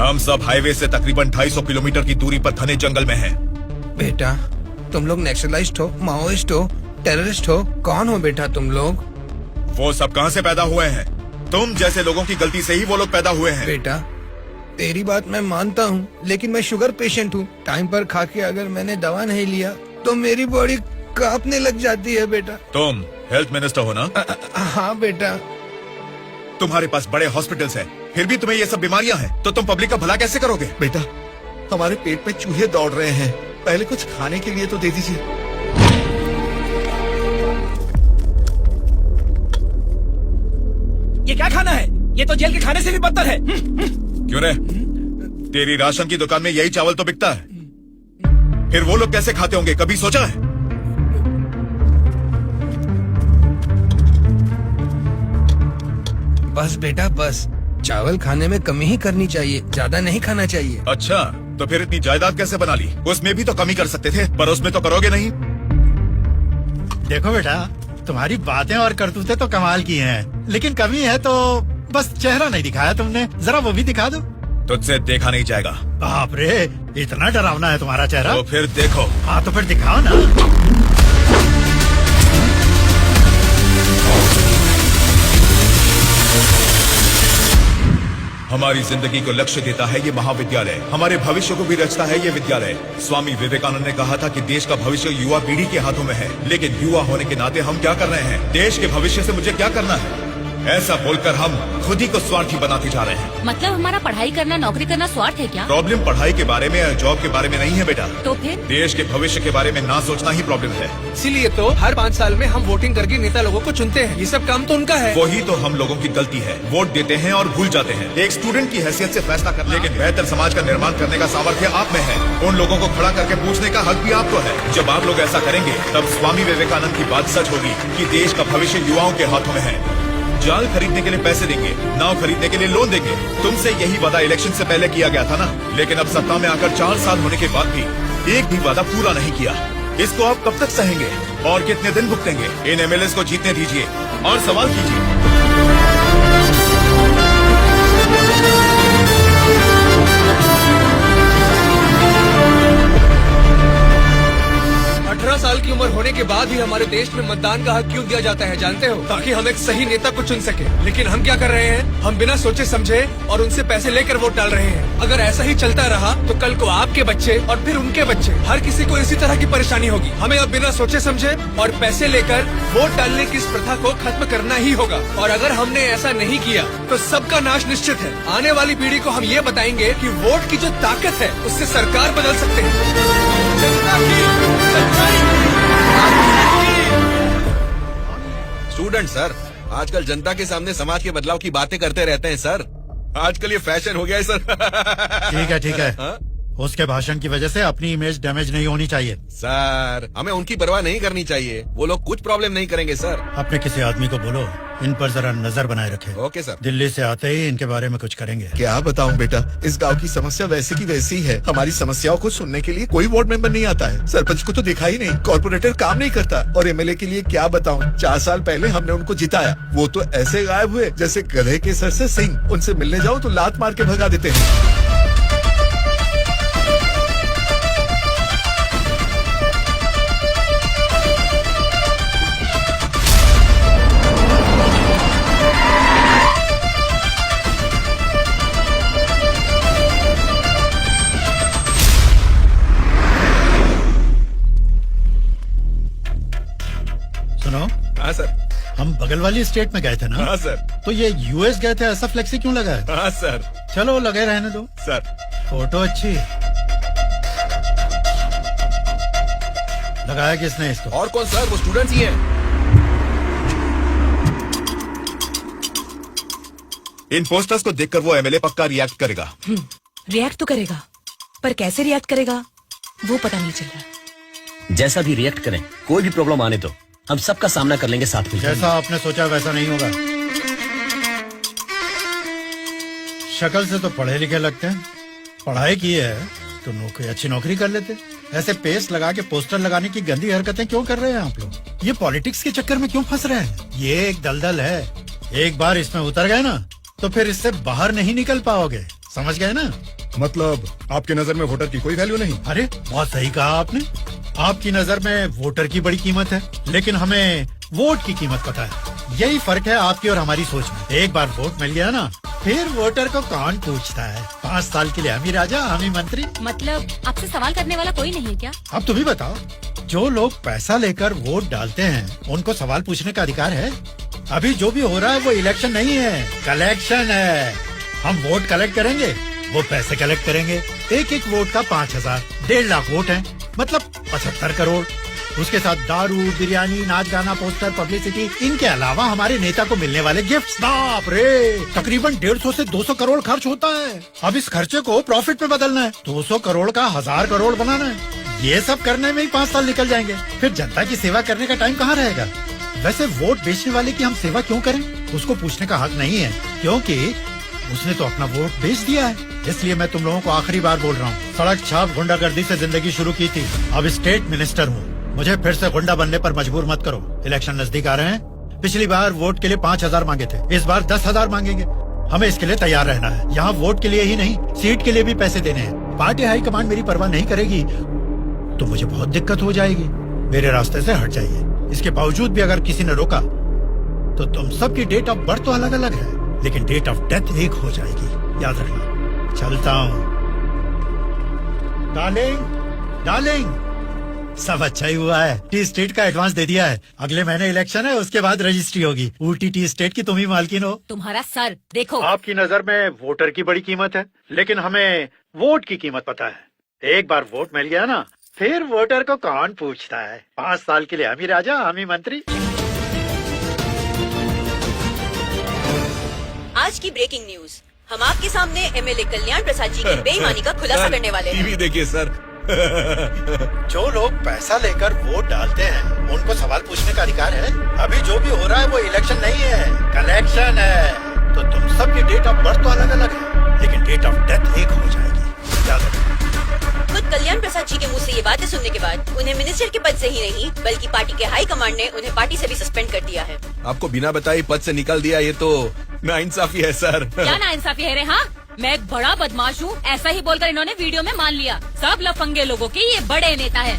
हम सब हाईवे से तकरीबन 250 किलोमीटर की दूरी पर घने जंगल में हैं। बेटा तुम लोग नेक्सलाइस्ट हो, माओइस्ट हो, टेररिस्ट हो, कौन हो बेटा तुम लोग? वो सब कहाँ से पैदा हुए हैं? तुम जैसे लोगों की गलती से ही वो लोग पैदा हुए हैं। बेटा तेरी बात मैं मानता हूँ, लेकिन मैं शुगर पेशेंट हूँ। टाइम पर खा के अगर मैंने दवा नहीं लिया तो मेरी बॉडी कांपने लग जाती है बेटा। तुम हेल्थ मिनिस्टर हो ना? हाँ बेटा। तुम्हारे पास बड़े हॉस्पिटल्स हैं, फिर भी तुम्हें ये सब बीमारियां हैं, तो तुम पब्लिक का भला कैसे करोगे? बेटा हमारे पेट में चूहे दौड़ रहे हैं, पहले कुछ खाने के लिए तो दे दीजिए। ये क्या खाना है? ये तो जेल के खाने से भी बदतर है। क्यों रे? तेरी राशन की दुकान में यही चावल तो बिकता है, फिर वो लोग कैसे खाते होंगे, कभी सोचा है? बस बेटा बस, चावल खाने में कमी ही करनी चाहिए, ज्यादा नहीं खाना चाहिए। अच्छा, तो फिर इतनी जायदाद कैसे बना ली? उसमें भी तो कमी कर सकते थे, पर उसमें तो करोगे नहीं। देखो बेटा, तुम्हारी बातें और करतूतें तो कमाल की हैं, लेकिन कमी है तो बस चेहरा नहीं दिखाया तुमने, जरा वो भी दिखा दो। तुझसे देखा नहीं जाएगा। बाप रे, इतना डरावना है तुम्हारा चेहरा? तो फिर देखो। हाँ तो फिर दिखाओ ना। हमारी जिंदगी को लक्ष्य देता है ये महाविद्यालय, हमारे भविष्य को भी रचता है ये विद्यालय। स्वामी विवेकानंद ने कहा था कि देश का भविष्य युवा पीढ़ी के हाथों में है, लेकिन युवा होने के नाते हम क्या कर रहे हैं? देश के भविष्य से मुझे क्या करना है, ऐसा बोलकर हम खुद ही को स्वार्थी बनाते जा रहे हैं। मतलब हमारा पढ़ाई करना, नौकरी करना स्वार्थ है क्या? प्रॉब्लम पढ़ाई के बारे में या जॉब के बारे में नहीं है बेटा, तो फिर देश के भविष्य के बारे में ना सोचना ही प्रॉब्लम है। इसीलिए तो हर 5 साल में हम वोटिंग करके नेता लोगों को चुनते हैं। ये सब काम तो उनका है। वही तो हम लोगों की गलती है, वोट देते हैं और भूल जाते हैं। एक स्टूडेंट की हैसियत से फैसला करना, लेकिन बेहतर समाज का निर्माण करने का सामर्थ्य आप में है। उन लोगों को खड़ा करके पूछने का हक भी आपको है। जब आप लोग ऐसा करेंगे तब स्वामी विवेकानंद की बात सच होगी कि देश का भविष्य युवाओं के हाथों में है। जाल खरीदने के लिए पैसे देंगे, नाव खरीदने के लिए लोन देंगे। तुमसे यही वादा इलेक्शन से पहले किया गया था ना, लेकिन अब सत्ता में आकर 4 साल होने के बाद भी एक भी वादा पूरा नहीं किया। इसको आप कब तक सहेंगे और कितने दिन भुगतेंगे? इन एमएलए को जीतने दीजिए और सवाल कीजिए। 18 साल की उम्र होने के बाद ही हमारे देश में मतदान का हक क्यों दिया जाता है जानते हो? ताकि हम एक सही नेता को चुन सके। लेकिन हम क्या कर रहे हैं? हम बिना सोचे समझे और उनसे पैसे लेकर वोट डाल रहे हैं। अगर ऐसा ही चलता रहा तो कल को आपके बच्चे और फिर उनके बच्चे, हर किसी को इसी तरह की परेशानी होगी। हमें अब बिना सोचे समझे और पैसे लेकर वोट डालने की इस प्रथा को खत्म करना ही होगा। और अगर हमने ऐसा नहीं किया तो सबका नाश निश्चित है। आने वाली पीढ़ी को हम ये बताएंगे कि वोट की जो ताकत है उससे सरकार बदल सकते हैं। जनता की स्टूडेंट सर, आजकल जनता के सामने समाज के बदलाव की बातें करते रहते हैं सर। आजकल ये फैशन हो गया है सर। ठीक है। हाँ? उसके भाषण की वजह से अपनी इमेज डैमेज नहीं होनी चाहिए। सर हमें उनकी परवाह नहीं करनी चाहिए, वो लोग कुछ प्रॉब्लम नहीं करेंगे सर। अपने किसी आदमी को बोलो इन पर जरा नजर बनाए रखे। Okay sir. दिल्ली से आते ही इनके बारे में कुछ करेंगे। क्या बताऊं बेटा, इस गांव की समस्या वैसी की वैसी ही है। हमारी समस्याओं को सुनने के लिए कोई वार्ड मेंबर नहीं आता है। सरपंच को तो देखा ही नहीं, कॉर्पोरेटर काम नहीं करता, और एमएलए के लिए क्या बताऊं, 4 साल पहले हमने उनको जिताया, वो तो ऐसे गायब हुए जैसे गधे के सर से सिंह। उनसे मिलने जाओ तो लात मार के भगा देते हैं। सुनो। हाँ सर। हम बगल वाली स्टेट में गए थे ना? हाँ सर। तो ये यूएस गए थे, ऐसा फ्लेक्सी क्यों लगा है? हाँ सर। चलो लगे रहने दो सर। फोटो अच्छी लगाया किसने इसको? और कौन सर, वो स्टूडेंट्स ही हैं। इन पोस्टर्स को देखकर वो एमएलए पक्का रिएक्ट करेगा। रिएक्ट तो करेगा, पर कैसे रिएक्ट करेगा वो पता नहीं चल रहा। जैसा भी रिएक्ट करें, कोई भी प्रॉब्लम आने दो, हम सबका सामना कर लेंगे साथ में। जैसा आपने सोचा वैसा नहीं होगा। शक्ल से तो पढ़े लिखे लगते हैं, पढ़ाई की है तो अच्छी नौकरी कर लेते। ऐसे पेस्ट लगा के पोस्टर लगाने की गंदी हरकतें क्यों कर रहे हैं आप लोग? ये पॉलिटिक्स के चक्कर में क्यों फंस रहे हैं? ये एक दलदल है, एक बार इसमें उतर गए ना तो फिर इससे बाहर नहीं निकल पाओगे। समझ गए ना? मतलब आपके नजर में वोटर की कोई वैल्यू नहीं? अरे बहुत सही कहा आपने। आपकी नजर में वोटर की बड़ी कीमत है, लेकिन हमें वोट की कीमत पता है। यही फर्क है आपकी और हमारी सोच में। एक बार वोट मिल गया ना, फिर वोटर को कौन पूछता है। 5 साल के लिए हम ही राजा, हम ही मंत्री। मतलब आपसे सवाल करने वाला कोई नहीं है क्या? अब तुम ही बताओ, जो लोग पैसा लेकर वोट डालते हैं उनको सवाल पूछने का अधिकार है? अभी जो भी हो रहा है वो इलेक्शन नहीं है, कलेक्शन है। हम वोट कलेक्ट करेंगे, वो पैसे कलेक्ट करेंगे। एक एक वोट का 5,000, 1.5 लाख वोट हैं, मतलब 75 करोड़। उसके साथ दारू, बिरयानी, नाच गाना, पोस्टर, पब्लिसिटी, इनके अलावा हमारे नेता को मिलने वाले गिफ्ट, बाप रे, तकरीबन 150 से 200 करोड़ खर्च होता है। अब इस खर्चे को प्रॉफिट में बदलना है, 200 करोड़ का 1000 करोड़ बनाना है। ये सब करने में ही 5 साल निकल जाएंगे। फिर जनता की सेवा करने का टाइम कहाँ रहेगा? वैसे वोट बेचने वाले की हम सेवा क्यों करें, उसको पूछने का हक नहीं है, क्योंकि उसने तो अपना वोट बेच दिया है। इसलिए मैं तुम लोगों को आखिरी बार बोल रहा हूँ, सड़क छाप गुंडागर्दी से जिंदगी शुरू की थी, अब स्टेट मिनिस्टर हूँ। मुझे फिर से गुंडा बनने पर मजबूर मत करो। इलेक्शन नजदीक आ रहे हैं। पिछली बार वोट के लिए 5,000 मांगे थे, इस बार 10,000 मांगेंगे। हमें इसके लिए तैयार रहना है। यहाँ वोट के लिए ही नहीं, सीट के लिए भी पैसे देने हैं। पार्टी हाईकमान मेरी परवाह नहीं करेगी तो मुझे बहुत दिक्कत हो जाएगी। मेरे रास्ते से हट जाइए। इसके बावजूद भी अगर किसी ने रोका तो तुम सबकी डेट ऑफ बर्थ तो अलग अलग है, लेकिन डेट ऑफ डेथ एक हो जाएगी, याद रखना। चलता हूँ। डार्लिंग, डार्लिंग, सब अच्छा ही हुआ है। टी स्टेट का एडवांस दे दिया है। अगले महीने इलेक्शन है, उसके बाद रजिस्ट्री होगी। ऊटी टी स्टेट की तुम ही मालकिन हो। तुम्हारा सर देखो। आपकी नजर में वोटर की बड़ी कीमत है, लेकिन हमें वोट की कीमत पता है। एक बार वोट मिल गया ना, फिर वोटर को कौन पूछता है। 5 साल के लिए हम ही राजा, हम ही मंत्री। आज की ब्रेकिंग न्यूज, हम आपके सामने एमएलए कल्याण प्रसाद जी की बेईमानी का खुलासा करने वाले हैं। टीवी देखिए सर। जो लोग पैसा लेकर वोट डालते हैं उनको सवाल पूछने का अधिकार है। अभी जो भी हो रहा है वो इलेक्शन नहीं है, कलेक्शन है। तो तुम सबकी डेट ऑफ बर्थ तो अलग अलग है, लेकिन डेट ऑफ डेथ एक हो जाएगी, याद रखना। खुद कल्याण प्रसाद जी के मुंह से ये बातें सुनने के बाद उन्हें मिनिस्टर के पद से ही नहीं, बल्कि पार्टी के हाई कमांड ने उन्हें पार्टी से भी सस्पेंड कर दिया है। आपको बिना बताए पद से निकाल दिया, ये तो नाइंसाफी है सर। क्या नाइंसाफी है रे? हाँ, मैं एक बड़ा बदमाश हूँ, ऐसा ही बोलकर इन्होंने वीडियो में मान लिया। सब लफंगे लोगों के ये बड़े नेता है।